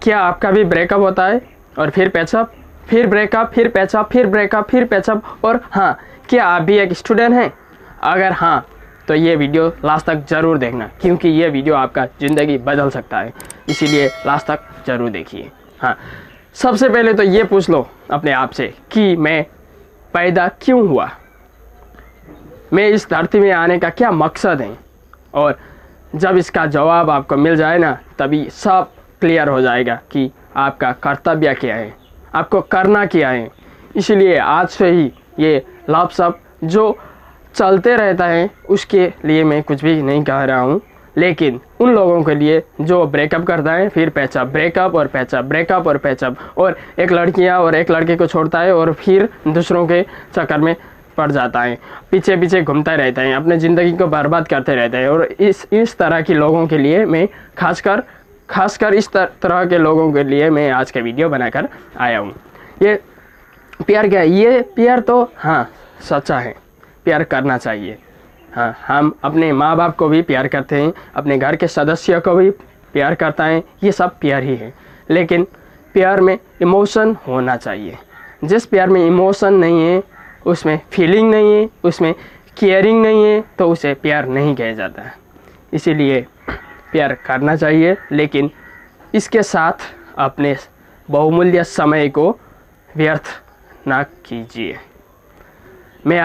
क्या आपका भी ब्रेकअप होता है और फिर पैचअप, फिर ब्रेकअप, फिर पैचअप, फिर ब्रेकअप, फिर पैचअप? और हाँ, क्या आप भी एक स्टूडेंट हैं? अगर हाँ तो ये वीडियो लास्ट तक ज़रूर देखना, क्योंकि ये वीडियो आपका ज़िंदगी बदल सकता है, इसीलिए लास्ट तक ज़रूर देखिए। हाँ, सबसे पहले तो ये पूछ लो अपने आप से कि मैं पैदा क्यों हुआ, मैं इस धरती में आने का क्या मकसद है। और जब इसका जवाब आपको मिल जाए ना, तभी सब क्लियर हो जाएगा कि आपका कर्तव्य क्या है, आपको करना क्या है। इसलिए आज से ही ये लफ्ज़ जो चलते रहता है उसके लिए मैं कुछ भी नहीं कह रहा हूँ, लेकिन उन लोगों के लिए जो ब्रेकअप करता है, फिर पैचअप, ब्रेकअप और पैचअप, ब्रेकअप और पैचअप, और एक लड़कियाँ और एक लड़के को छोड़ता है और फिर दूसरों के चक्कर में पड़ जाता है, पीछे पीछे घूमता रहता है, अपने ज़िंदगी को बर्बाद करते रहता है। और इस तरह के लोगों के लिए मैं खासकर इस तरह के लोगों के लिए मैं आज का वीडियो बनाकर आया हूँ। ये प्यार क्या है? ये प्यार तो हाँ सच्चा है, प्यार करना चाहिए। हाँ, हम अपने माँ बाप को भी प्यार करते हैं, अपने घर के सदस्य को भी प्यार करता है, ये सब प्यार ही है। लेकिन प्यार में इमोशन होना चाहिए। जिस प्यार में इमोशन नहीं है, उसमें फीलिंग नहीं है, उसमें केयरिंग नहीं है, तो उसे प्यार नहीं कहा जाता है। इसीलिए प्यार करना चाहिए, लेकिन इसके साथ अपने बहुमूल्य समय को व्यर्थ ना कीजिए। मैं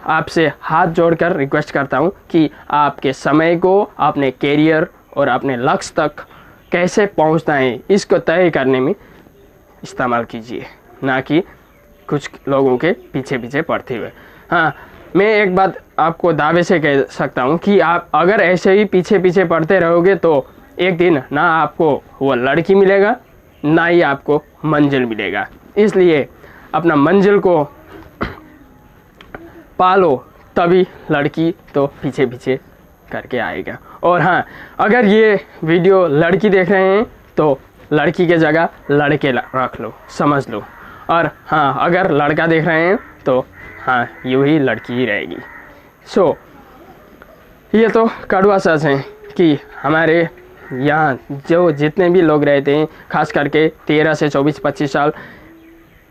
आपसे हाथ जोड़कर रिक्वेस्ट करता हूँ कि आपके समय को अपने कैरियर और अपने लक्ष्य तक कैसे पहुँचना है, इसको तय करने में इस्तेमाल कीजिए, ना कि कुछ लोगों के पीछे पीछे पड़ते हुए। हाँ, मैं एक बात आपको दावे से कह सकता हूँ कि आप अगर ऐसे ही पीछे पीछे पड़ते रहोगे तो एक दिन ना आपको वो लड़की मिलेगा, ना ही आपको मंजिल मिलेगा। इसलिए अपना मंजिल को पालो, तभी लड़की तो पीछे पीछे करके आएगा। और हाँ, अगर ये वीडियो लड़की देख रहे हैं तो लड़की के जगह लड़के रख लो, समझ लो। और हाँ, अगर लड़का देख रहे हैं तो हाँ, यूँ ही लड़की ही रहेगी। ये तो कड़वा सच है कि हमारे यहाँ जो जितने भी लोग रहते हैं, खास करके 13 से 24-25 साल,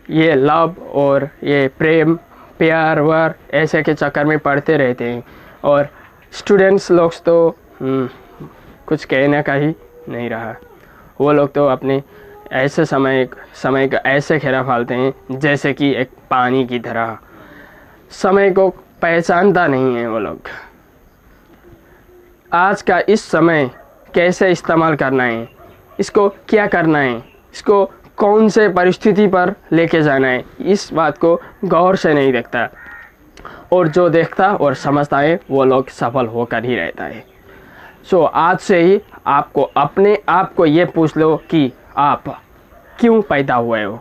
ये लव और ये प्रेम प्यार वार ऐसे के चक्कर में पढ़ते रहते हैं। और स्टूडेंट्स लोग तो कुछ कहने का ही नहीं रहा। वो लोग तो अपने ऐसे समय का ऐसे खेरा फालते हैं जैसे कि एक पानी की तरह, समय को पहचानता नहीं है वो लोग। आज का इस समय कैसे इस्तेमाल करना है, इसको क्या करना है, इसको कौन से परिस्थिति पर लेके जाना है, इस बात को गौर से नहीं देखता। और जो देखता और समझता है वो लोग सफल होकर ही रहता है। आज से ही आपको अपने आप को ये पूछ लो कि आप क्यों पैदा हुए हो।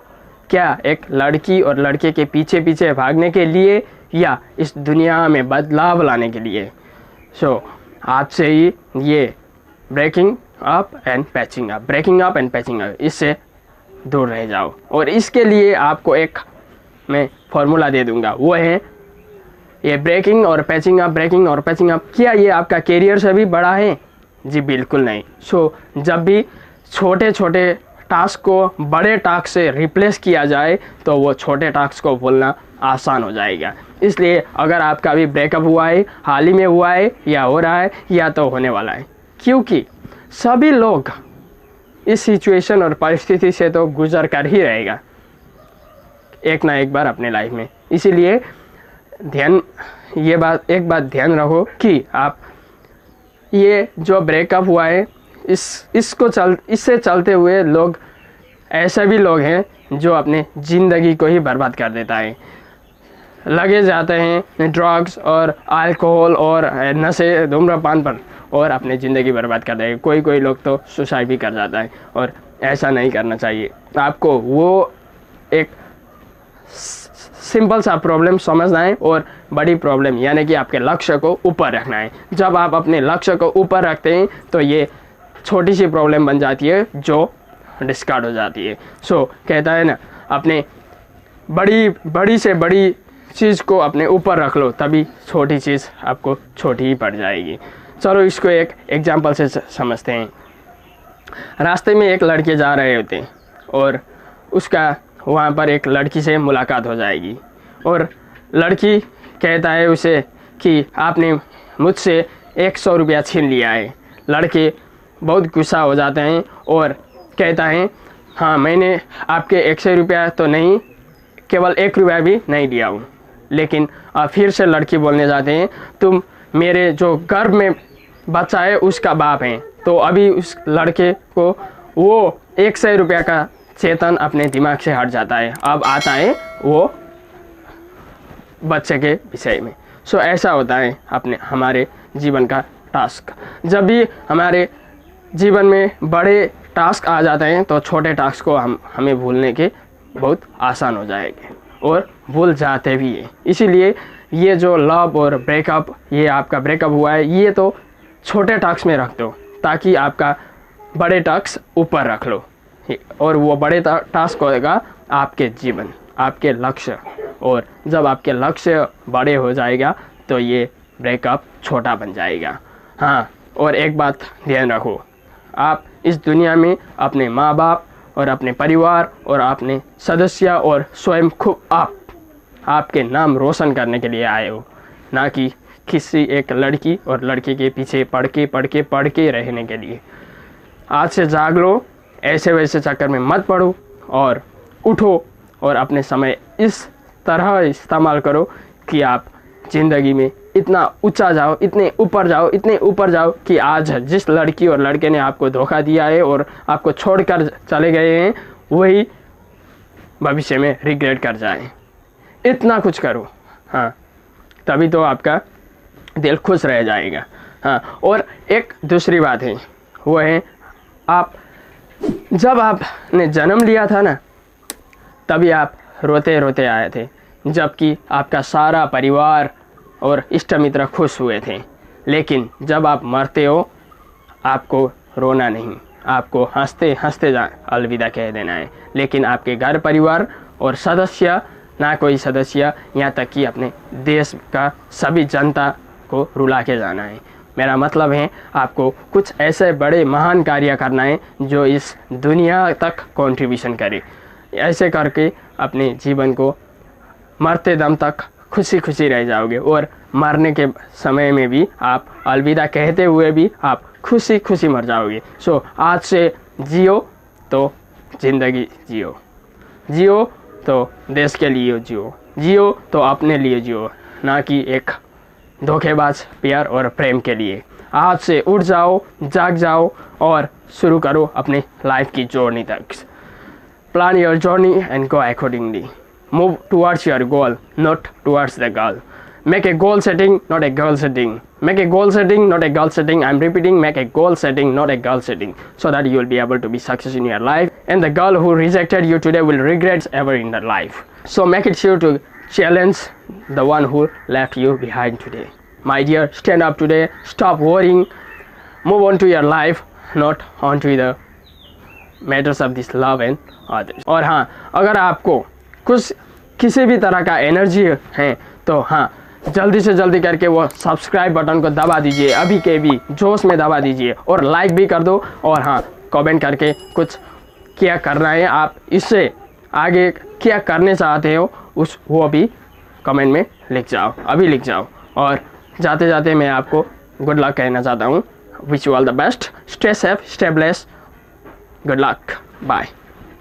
क्या एक लड़की और लड़के के पीछे पीछे भागने के लिए, या इस दुनिया में बदलाव लाने के लिए? आज से ही ये breaking up and patching up, इससे दूर रह जाओ। और इसके लिए आपको एक मैं फॉर्मूला दे दूंगा, वो है ये ब्रेकिंग और पैचिंग अप। क्या ये आपका कैरियर से भी बड़ा है? जी बिल्कुल नहीं। जब भी छोटे छोटे टास्क को बड़े टास्क से रिप्लेस किया जाए तो वो छोटे टास्क को भूलना आसान हो जाएगा। इसलिए अगर आपका भी ब्रेकअप हुआ है, हाल ही में हुआ है, या हो रहा है, या तो होने वाला है, क्योंकि सभी लोग इस सिचुएशन और परिस्थिति से तो गुजर कर ही रहेगा एक ना एक बार अपने लाइफ में। इसीलिए एक बात ध्यान रखो कि आप ये जो ब्रेकअप हुआ है, इससे चलते हुए लोग, ऐसे भी लोग हैं जो अपने ज़िंदगी को ही बर्बाद कर देता है, लगे जाते हैं ड्रग्स और अल्कोहल और नशे धूम्रपान पर, और अपनी ज़िंदगी बर्बाद कर देंगे। कोई लोग तो सुसाइड भी कर जाता है, और ऐसा नहीं करना चाहिए। आपको वो एक सिंपल सा प्रॉब्लम समझना है और बड़ी प्रॉब्लम यानी कि आपके लक्ष्य को ऊपर रखना है। जब आप अपने लक्ष्य को ऊपर रखते हैं तो ये छोटी सी प्रॉब्लम बन जाती है जो डिस्कार्ड हो जाती है। कहता है ना, अपने बड़ी से बड़ी चीज़ को अपने ऊपर रख लो, तभी छोटी चीज़ आपको छोटी ही पड़ जाएगी। चलो इसको एक एग्जाम्पल से समझते हैं। रास्ते में एक लड़के जा रहे होते और उसका वहाँ पर एक लड़की से मुलाकात हो जाएगी और लड़की कहता है उसे कि आपने मुझसे 100 रुपया छीन लिया है। लड़के बहुत गुस्सा हो जाते हैं और कहता है हाँ, मैंने आपके 100 रुपया तो नहीं, केवल 1 रुपया भी नहीं दिया हूँ। लेकिन फिर से लड़की बोलने जाते हैं तुम मेरे जो गर्भ में बच्चा है उसका बाप है। तो अभी उस लड़के को वो 100 रुपया का चेतन अपने दिमाग से हट जाता है। अब आता है वो बच्चे के विषय में। सो ऐसा होता है अपने हमारे जीवन का टास्क। जब भी हमारे जीवन में बड़े टास्क आ जाते हैं तो छोटे टास्क को हमें भूलने के बहुत आसान हो जाएंगे और भूल जाते भी हैं। इसीलिए ये जो लव और ब्रेकअप, ये आपका ब्रेकअप हुआ है, ये तो छोटे टास्क में रख दो ताकि आपका बड़े टास्क ऊपर रख लो और वो बड़े टास्क होगा आपके जीवन, आपके लक्ष्य। और जब आपके लक्ष्य बड़े हो जाएगा तो ये ब्रेकअप छोटा बन जाएगा। हाँ, और एक बात ध्यान रखो, आप इस दुनिया में अपने माँ बाप और अपने परिवार और अपने सदस्य और स्वयं खुद आपके नाम रोशन करने के लिए आए हो, ना कि किसी एक लड़की और लड़के के पीछे पढ़ के रहने के लिए। आज से जाग लो, ऐसे वैसे चक्कर में मत पड़ो और उठो और अपने समय इस तरह इस्तेमाल करो कि आप ज़िंदगी में इतना ऊंचा जाओ, इतने ऊपर जाओ कि आज जिस लड़की और लड़के ने आपको धोखा दिया है और आपको छोड़कर चले गए हैं वही भविष्य में रिग्रेट कर जाए। इतना कुछ करो, हाँ, तभी तो आपका दिल खुश रह जाएगा। हाँ, और एक दूसरी बात है, वो है आप जब आपने जन्म लिया था ना, तभी आप रोते रोते आए थे, जबकि आपका सारा परिवार और इष्ट मित्र खुश हुए थे। लेकिन जब आप मरते हो आपको रोना नहीं, आपको हंसते हंसते अलविदा कह देना है। लेकिन आपके घर परिवार और सदस्य, ना कोई सदस्य, यहाँ तक कि अपने देश का सभी जनता को रुला के जाना है। मेरा मतलब है आपको कुछ ऐसे बड़े महान कार्य करना है जो इस दुनिया तक कंट्रीब्यूशन करे। ऐसे करके अपने जीवन को मरते दम तक खुशी खुशी रह जाओगे और मरने के समय में भी आप अलविदा कहते हुए भी आप खुशी खुशी मर जाओगे। सो आज से जियो तो ज़िंदगी जियो, जियो तो देश के लिए जियो, जियो तो अपने लिए जियो, ना कि एक धोखेबाज प्यार और प्रेम के लिए। आज से उठ जाओ, जाग जाओ और शुरू करो अपने लाइफ की जर्नी तक। Plan your journey and go accordingly. Move towards your goal, not towards the goal. Make a goal setting, not a goal setting. Make a goal setting, not a goal setting. I'm repeating, make a goal setting, not a goal setting, so that you will be able to be success in your life. And the girl who rejected you today will regret ever in their life. So make it sure to challenge the one who left you behind today. My dear, stand up today. Stop worrying. Move on to your life, not on to the matters of this love and others. और हाँ, अगर आपको कुछ किसी भी तरह का energy है तो हाँ, जल्दी से जल्दी करके वो सब्सक्राइब बटन को दबा दीजिए, अभी के भी जोश में दबा दीजिए और लाइक भी कर दो। और हाँ, कमेंट करके कुछ क्या करना है, आप इससे आगे क्या करने चाहते हो वो भी कमेंट में लिख जाओ, अभी लिख जाओ। और जाते जाते मैं आपको गुड लक कहना चाहता हूँ। Wish you all the best, stay safe, stay blessed, good luck, bye.